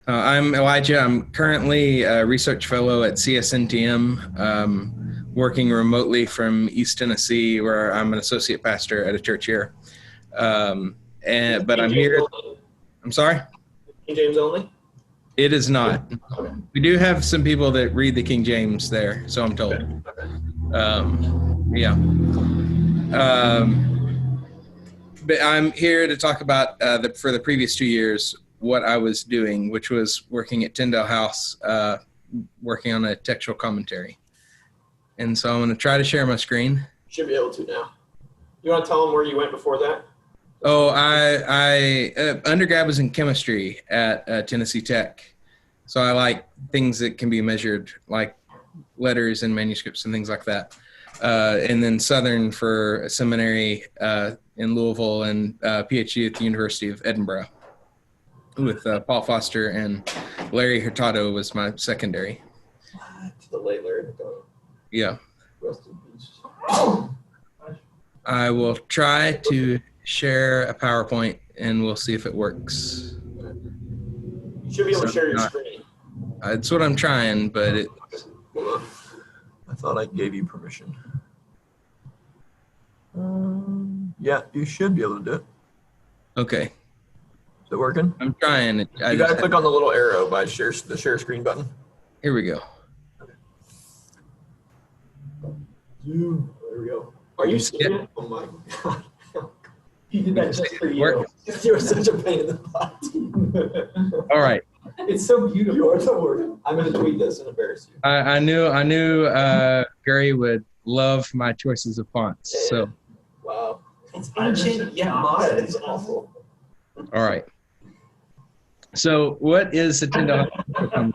I'm Elijah. I'm currently a research fellow at CSNTM, working remotely from East Tennessee, where I'm an associate pastor at a church here. But King I'm James here. only? I'm sorry? King James only? It is not. Okay. We do have some people that read the King James there, so I'm told. Yeah. But I'm here to talk about for the previous 2 years what I was doing, which was working at Tyndale House, working on a textual commentary. And so I'm going to try to share my screen. Should be able to now. You want to tell them where you went before that? Oh, I undergrad was in chemistry at Tennessee Tech. So I like things that can be measured, like letters and manuscripts and things like that. And then Southern for a seminary in Louisville and PhD at the University of Edinburgh with Paul Foster, and Larry Hurtado was my secondary. To the late Larry Hurtado. Yeah. Rest in peace. I will try to share a PowerPoint and we'll see if it works. You should be able to share your screen. It's what I'm trying, but it. I thought I gave you permission. Yeah, you should be able to do it. Okay. Is it working? I'm trying. You gotta click on the little arrow by the share screen button. Here we go. Zoom. There we go. Are you seeing it? Oh my god. You did that just for you. You're such a pain in the butt. All right. It's so beautiful. You are so worried. I'm gonna tweet this and embarrass you. I knew Gary would love my choices of fonts. Yeah. So. Wow. It's ancient yet modern. It's awful. All right. So what is the Tyndale House?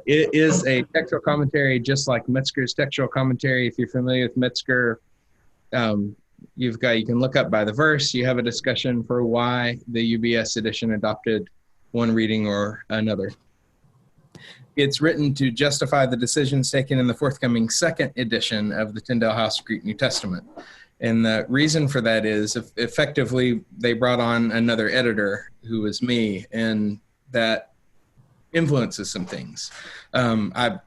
It is a textual commentary, just like Metzger's textual commentary. If you're familiar with Metzger, you can look up by the verse. You have a discussion for why the UBS edition adopted one reading or another. It's written to justify the decisions taken in the forthcoming second edition of the Tyndale House Greek New Testament. And the reason for that is effectively they brought on another editor who was me, and that influences some things. I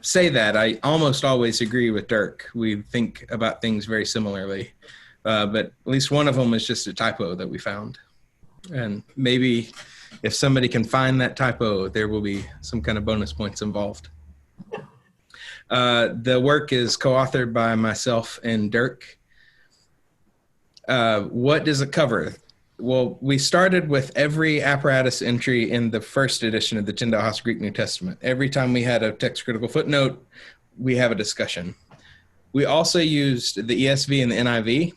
say that I almost always agree with Dirk. We think about things very similarly, but at least one of them is just a typo that we found. And maybe if somebody can find that typo, there will be some kind of bonus points involved. The work is co-authored by myself and Dirk. What does it cover? Well, we started with every apparatus entry in the first edition of the Tyndale House Greek New Testament. Every time we had a text critical footnote, we have a discussion. We also used the ESV and the NIV.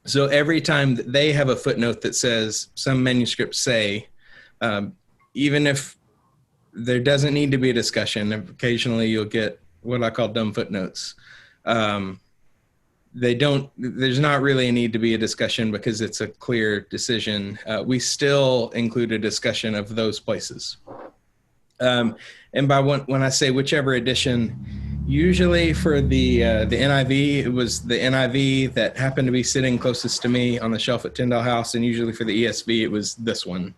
So every time they have a footnote that says, some manuscripts say, even if there doesn't need to be a discussion, occasionally you'll get what I call dumb footnotes. There's not really a need to be a discussion because it's a clear decision. We still include a discussion of those places. And by when I say whichever edition, usually for the NIV, it was the NIV that happened to be sitting closest to me on the shelf at Tyndale House, and usually for the ESV, it was this one.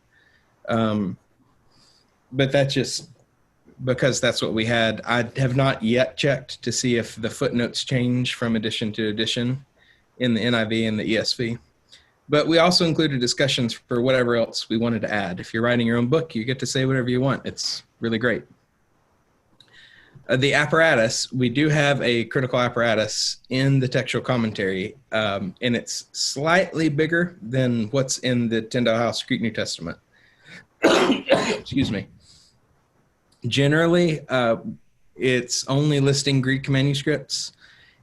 But that's just because that's what we had. I have not yet checked to see if the footnotes change from edition to edition in the NIV and the ESV. But we also included discussions for whatever else we wanted to add. If you're writing your own book, you get to say whatever you want. It's really great. The apparatus, we do have a critical apparatus in the textual commentary, and it's slightly bigger than what's in the Tyndale House Greek New Testament. Excuse me. Generally, it's only listing Greek manuscripts.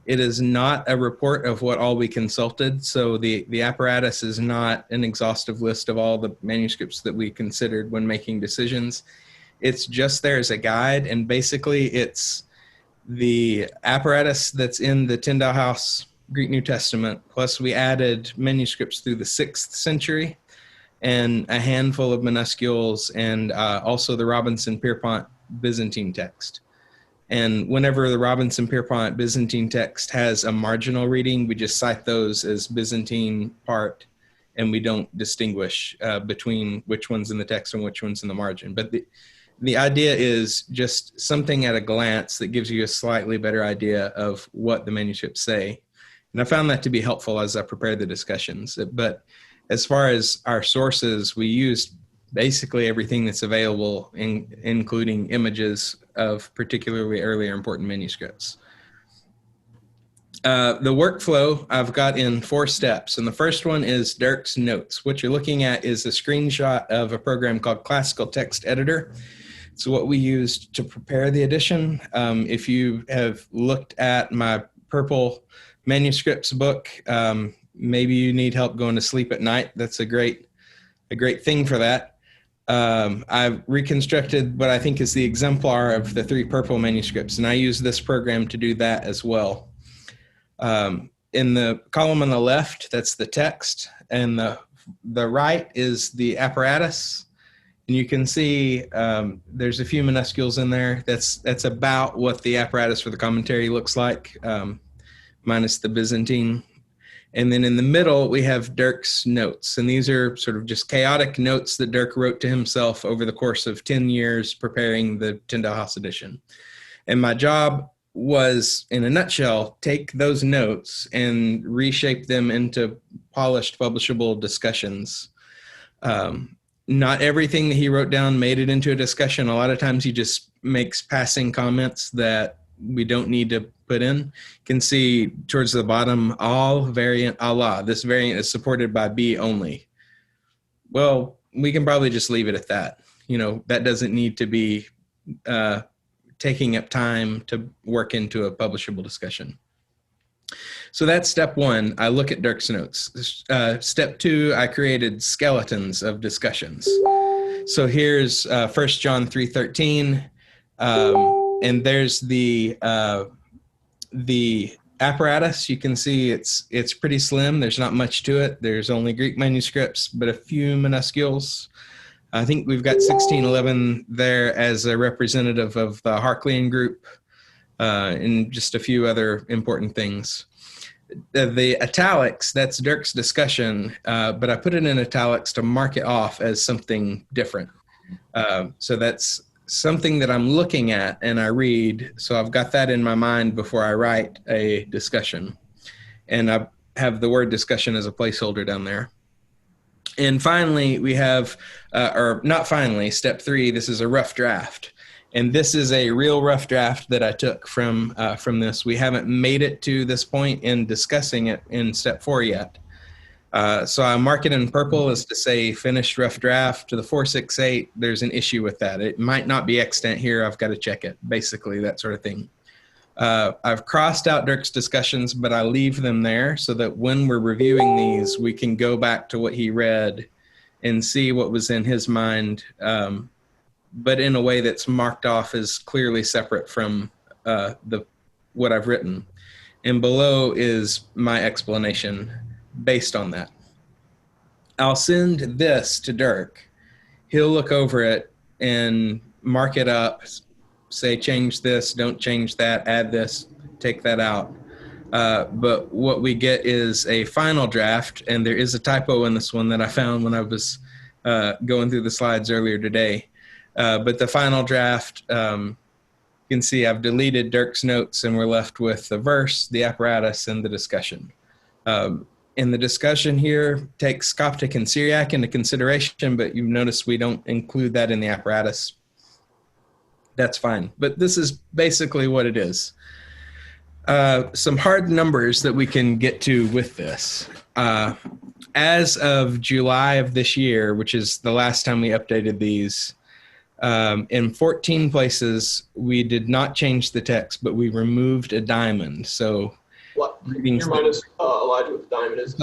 It is not a report of what all we consulted. So the apparatus is not an exhaustive list of all the manuscripts that we considered when making decisions. It's just there as a guide. And basically it's the apparatus that's in the Tyndale House Greek New Testament, plus we added manuscripts through the 6th century and a handful of minuscules, and also the Robinson-Pierpont Byzantine text. And whenever the Robinson-Pierpont Byzantine text has a marginal reading, we just cite those as Byzantine part and we don't distinguish between which one's in the text and which one's in the margin. But the idea is just something at a glance that gives you a slightly better idea of what the manuscripts say. And I found that to be helpful as I prepared the discussions. But as far as our sources, we used basically everything that's available, including images of particularly earlier important manuscripts. The workflow I've got in 4 steps. And the first one is Dirk's notes. What you're looking at is a screenshot of a program called Classical Text Editor. It's what we used to prepare the edition. If you have looked at my purple manuscripts book, maybe you need help going to sleep at night. That's a great thing for that. I've reconstructed what I think is the exemplar of the 3 purple manuscripts, and I use this program to do that as well. In the column on the left, that's the text, and the right is the apparatus. And you can see there's a few minuscules in there. That's about what the apparatus for the commentary looks like, minus the Byzantine. And then in the middle, we have Dirk's notes. And these are sort of just chaotic notes that Dirk wrote to himself over the course of 10 years preparing the Tyndale House edition. And my job was, in a nutshell, take those notes and reshape them into polished, publishable discussions. Not everything that he wrote down made it into a discussion. A lot of times he just makes passing comments that we don't need to put in. You can see towards the bottom, all variant Allah. This variant is supported by B only. Well, we can probably just leave it at that. That doesn't need to be taking up time to work into a publishable discussion. So that's step 1. I look at Dirk's notes. Step 2, I created skeletons of discussions. So here's 1 John 3:13, and there's the apparatus. You can see it's pretty slim. There's not much to it. There's only Greek manuscripts, but a few minuscules. I think we've got 1611 there as a representative of the Harklian group, and just a few other important things. The italics, that's Dirk's discussion, but I put it in italics to mark it off as something different. So that's something that I'm looking at and I read, so I've got that in my mind before I write a discussion. And I have the word discussion as a placeholder down there. And finally, we have, or not finally, step 3, this is a rough draft. And this is a real rough draft that I took from this. We haven't made it to this point in discussing it in step 4 yet. So I mark it in purple as to say finished rough draft. To the 468, there's an issue with that. It might not be extant here. I've got to check it, basically, that sort of thing. I've crossed out Dirk's discussions, but I leave them there so that when we're reviewing these, we can go back to what he read and see what was in his mind, but in a way that's marked off as clearly separate from what I've written. And below is my explanation based on that. I'll send this to Dirk. He'll look over it and mark it up, say change this, don't change that, add this, take that out. But what we get is a final draft, and there is a typo in this one that I found when I was going through the slides earlier today. But the final draft, you can see I've deleted Dirk's notes and we're left with the verse, the apparatus, and the discussion. And the discussion here takes Coptic and Syriac into consideration, but you've noticed we don't include that in the apparatus. That's fine. But this is basically what it is. Some hard numbers that we can get to with this. As of July of this year, which is the last time we updated these, in 14 places, we did not change the text, but we removed a diamond. So what? Can you remind us, Elijah, what the diamond is?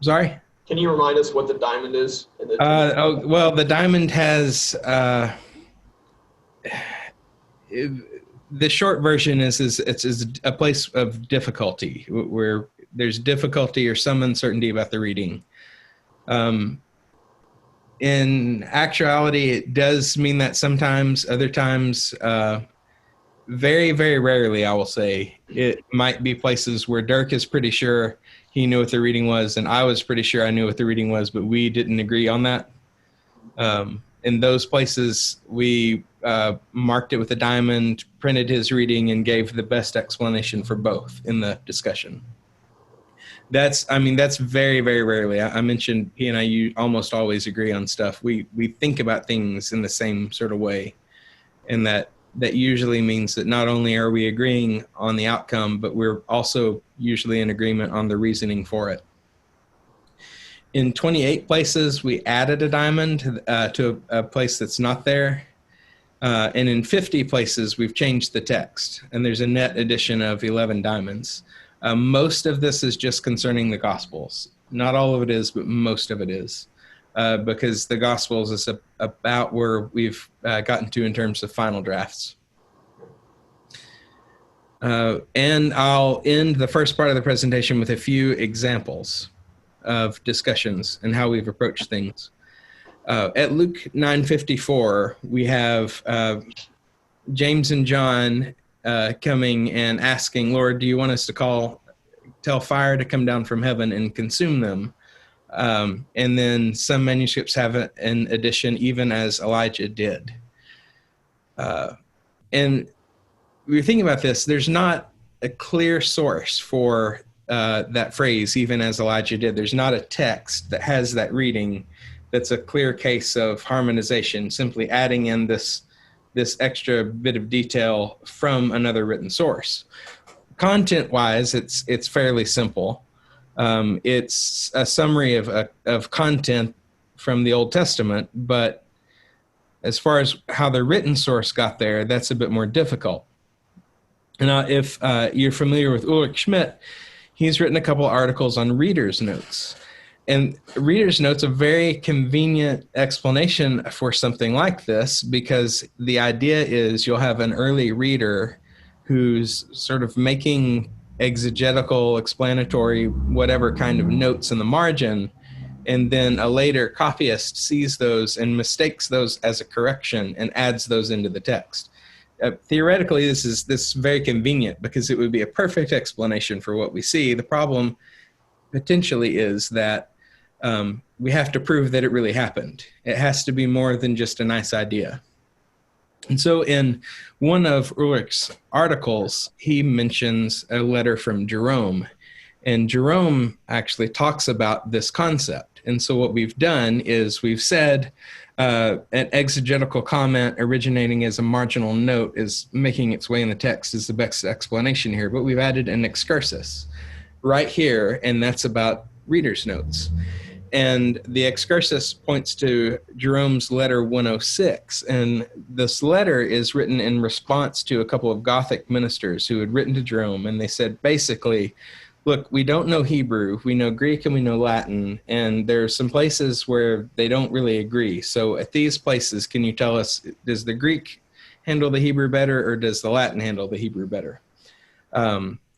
Sorry? Can you remind us what the diamond is? Well, the diamond has... the short version is it's a place of difficulty where there's difficulty or some uncertainty about the reading. In actuality, it does mean that sometimes. Other times, very, very rarely, I will say, it might be places where Dirk is pretty sure he knew what the reading was, and I was pretty sure I knew what the reading was, but we didn't agree on that. In those places, we marked it with a diamond, printed his reading, and gave the best explanation for both in the discussion. That's very, very rarely. I mentioned he and I almost always agree on stuff. We think about things in the same sort of way, and that usually means that not only are we agreeing on the outcome, but we're also usually in agreement on the reasoning for it. In 28 places, we added a diamond to a place that's not there. And in 50 places, we've changed the text, and there's a net addition of 11 diamonds. Most of this is just concerning the Gospels. Not all of it is, but most of it is, because the Gospels is about where we've gotten to in terms of final drafts. And I'll end the first part of the presentation with a few examples of discussions and how we've approached things. At Luke 9:54, we have James and John coming and asking, Lord, do you want us to tell fire to come down from heaven and consume them? And then some manuscripts have an addition, even as Elijah did. And we were thinking about this, there's not a clear source for that phrase, even as Elijah did. There's not a text that has that reading that's a clear case of harmonization, simply adding in this extra bit of detail from another written source. Content-wise, it's fairly simple. It's a summary of content from the Old Testament, but as far as how the written source got there, that's a bit more difficult. Now, if you're familiar with Ulrich Schmidt, he's written a couple articles on reader's notes. And reader's notes a very convenient explanation for something like this, because the idea is you'll have an early reader who's sort of making exegetical, explanatory, whatever kind of notes in the margin, and then a later copyist sees those and mistakes those as a correction and adds those into the text. Theoretically, this is very convenient because it would be a perfect explanation for what we see. The problem potentially is that we have to prove that it really happened. It has to be more than just a nice idea. And so in one of Ulrich's articles, he mentions a letter from Jerome. And Jerome actually talks about this concept. And so what we've done is we've said an exegetical comment originating as a marginal note is making its way in the text is the best explanation here, but we've added an excursus right here, and that's about reader's notes. And the excursus points to Jerome's letter 106, and this letter is written in response to a couple of Gothic ministers who had written to Jerome, and they said basically, look, we don't know Hebrew, we know Greek and we know Latin, and there are some places where they don't really agree. So at these places, can you tell us, does the Greek handle the Hebrew better or does the Latin handle the Hebrew better?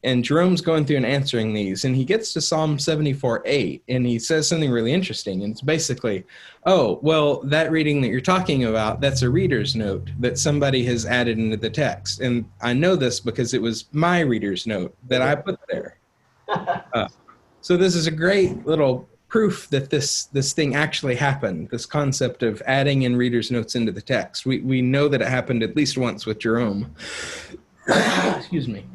And Jerome's going through and answering these, and he gets to Psalm 74:8, and he says something really interesting, and it's basically, oh, well, that reading that you're talking about, that's a reader's note that somebody has added into the text. And I know this because it was my reader's note that I put there. So this is a great little proof that this thing actually happened, this concept of adding in reader's notes into the text. We know that it happened at least once with Jerome. Excuse me.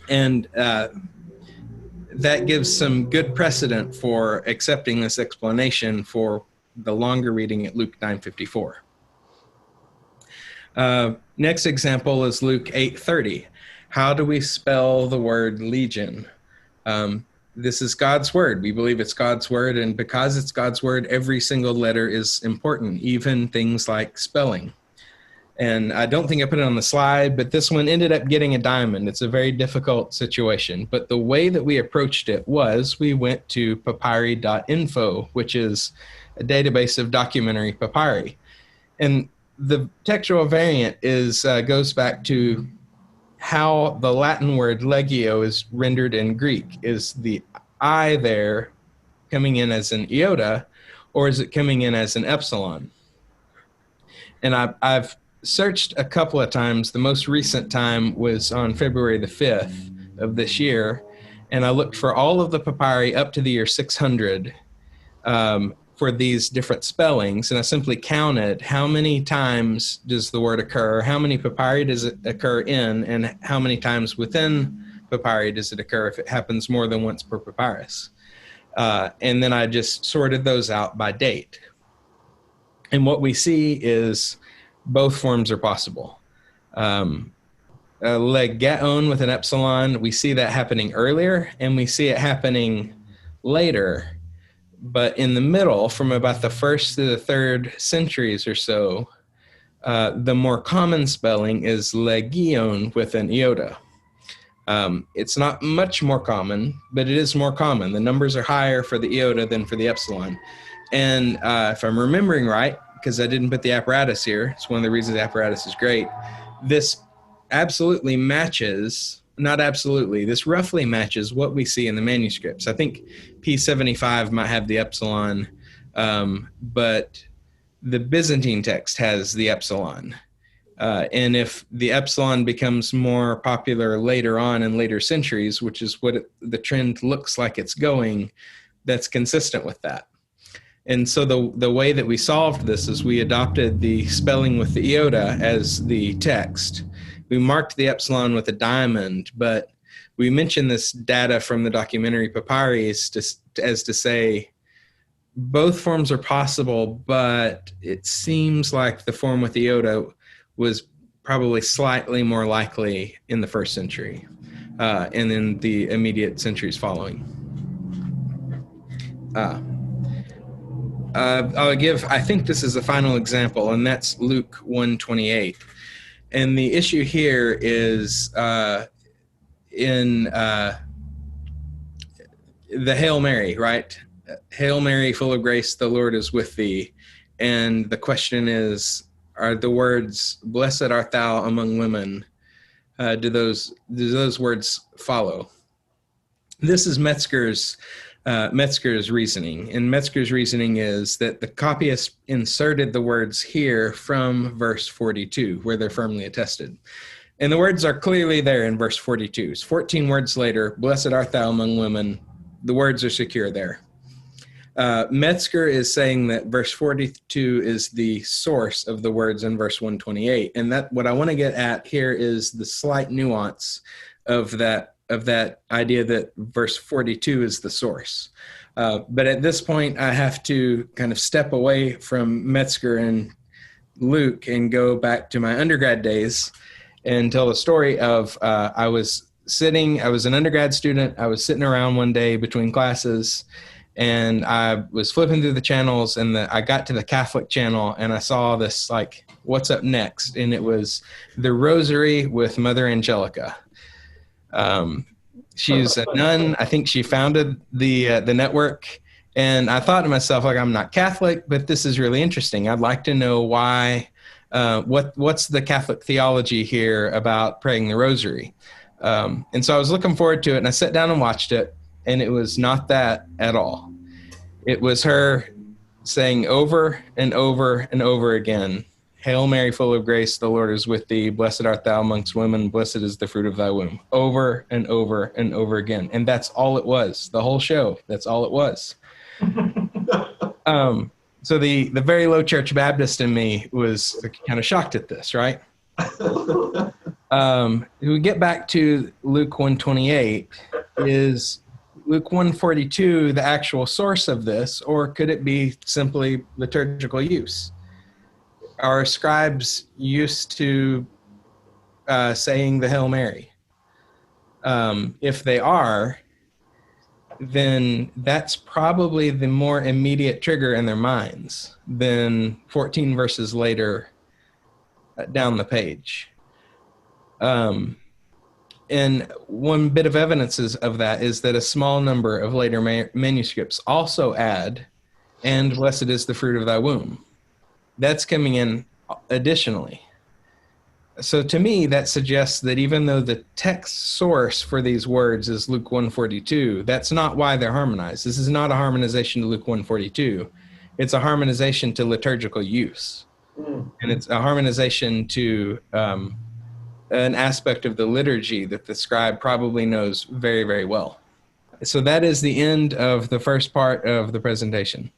And that gives some good precedent for accepting this explanation for the longer reading at Luke 9:54. Next example is Luke 8:30. How do we spell the word legion? This is God's word. We believe it's God's word, and because it's God's word, every single letter is important, even things like spelling. And I don't think I put it on the slide, but this one ended up getting a diamond. It's a very difficult situation. But the way that we approached it was we went to papyri.info, which is a database of documentary papyri. And the textual variant goes back to how the Latin word legio is rendered in Greek. Is the I there coming in as an iota, or is it coming in as an epsilon? And I've searched a couple of times. The most recent time was on February the 5th of this year, and I looked for all of the papyri up to the year 600 for these different spellings, and I simply counted how many times does the word occur, how many papyri does it occur in, and how many times within papyri does it occur if it happens more than once per papyrus. And then I just sorted those out by date. And what we see is both forms are possible. Legaon with an epsilon, we see that happening earlier, and we see it happening later. But in the middle, from about the 1st to the 3rd centuries or so, the more common spelling is legion with an iota. It's not much more common, but it is more common. The numbers are higher for the iota than for the epsilon. And if I'm remembering right, because I didn't put the apparatus here, it's one of the reasons the apparatus is great, this absolutely matches, not absolutely, this roughly matches what we see in the manuscripts. I think P75 might have the epsilon, but the Byzantine text has the epsilon. And if the epsilon becomes more popular later on in later centuries, which is what the trend looks like it's going, that's consistent with that. And so the way that we solved this is we adopted the spelling with the iota as the text. We marked the epsilon with a diamond, but we mentioned this data from the documentary papyri as to say both forms are possible, but it seems like the form with the iota was probably slightly more likely in the 1st century and in the immediate centuries following. I think this is the final example, and that's Luke 1:28. And the issue here is in the Hail Mary, right? Hail Mary, full of grace, the Lord is with thee. And the question is, are the words, blessed art thou among women, do those words follow? This is Metzger's reasoning. And Metzger's reasoning is that the copyist inserted the words here from verse 42, where they're firmly attested. And the words are clearly there in verse 42. It's 14 words later, blessed art thou among women. The words are secure there. Metzger is saying that verse 42 is the source of the words in verse 128. And that what I want to get at here is the slight nuance of that idea that verse 42 is the source. But at this point, I have to kind of step away from Metzger and Luke and go back to my undergrad days and tell the story of I was an undergrad student. I was sitting around one day between classes, and I was flipping through the channels, and I got to the Catholic channel, and I saw this, like, what's up next? And it was the Rosary with Mother Angelica. She's a nun. I think she founded the network. And I thought to myself, like, I'm not Catholic, but this is really interesting. I'd like to know why, what's the Catholic theology here about praying the Rosary? And so I was looking forward to it, and I sat down and watched it, and it was not that at all. It was her saying over and over and over again, Hail Mary, full of grace, the Lord is with thee. Blessed art thou amongst women. Blessed is the fruit of thy womb. Over and over and over again. And that's all it was. The whole show. That's all it was. So the very low church Baptist in me was kind of shocked at this, right? We get back to Luke 1:28. Is Luke 1:42 the actual source of this, or could it be simply liturgical use? Are scribes used to saying the Hail Mary? If they are, then that's probably the more immediate trigger in their minds than 14 verses later down the page. And one bit of evidence of that is that a small number of later manuscripts also add, and blessed is the fruit of thy womb. That's coming in additionally. So to me, that suggests that even though the text source for these words is Luke 1:42, that's not why they're harmonized. This is not a harmonization to Luke 1:42. It's a harmonization to liturgical use. And it's a harmonization to an aspect of the liturgy that the scribe probably knows very, very well. So that is the end of the first part of the presentation.